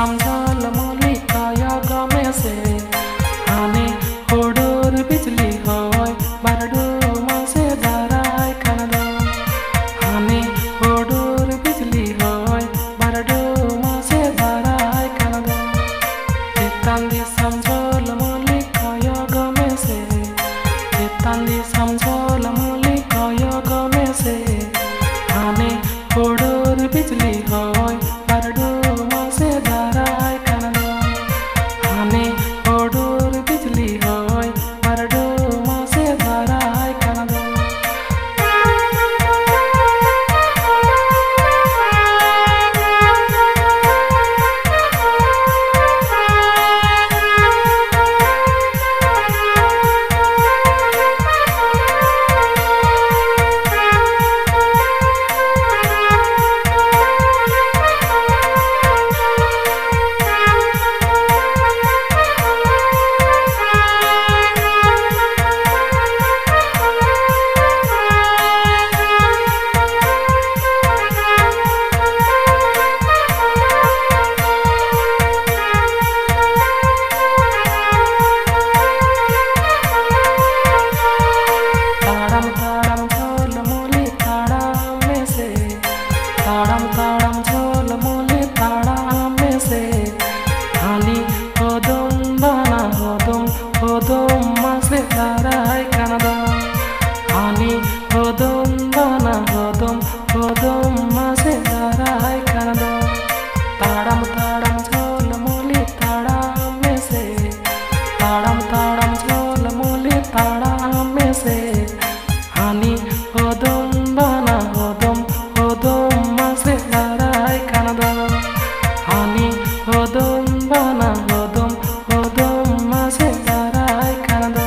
समझल मोली काया गमे से आने होडोर बिजली होय बारडो मासे दाराय खाना आने होडोर बिजली होय बारडो मासे दाराय खाना चितांदी समझल मोली काया गमे से चितांदी समझल मोली काया गमे से आने होडोर बिजली होय बारडो मासे दाराय खाना आने होडोर बिजली होय बारडो मासे दाराय खाना ताड़म ताड़म झोल मोले ताड़ा में से आनी होदम बाना होदम मासे दाराय खाना आनी होदम बाना होदम मासे दाराय खाना ताड़म ताड़म झोल मोले ताड़ा में से ताड़म ताड़म झोल मोले ताड़ा में से आनी होदम बाना होदम मासे दाराय खाना आनी होदम बाना होदम मासे दाराय खाना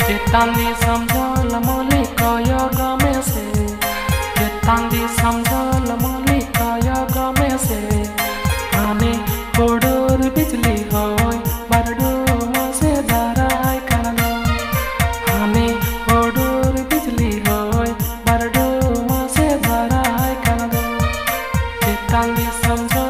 चितांदी समझल मोली काया गमे से चितांदी समझल मोली काया गमे से आने होडोर बिजली होय बारडो मासे दाराय खाना आने होडोर बिजली होय बारडो मासे दाराय खाना चितांदी समझल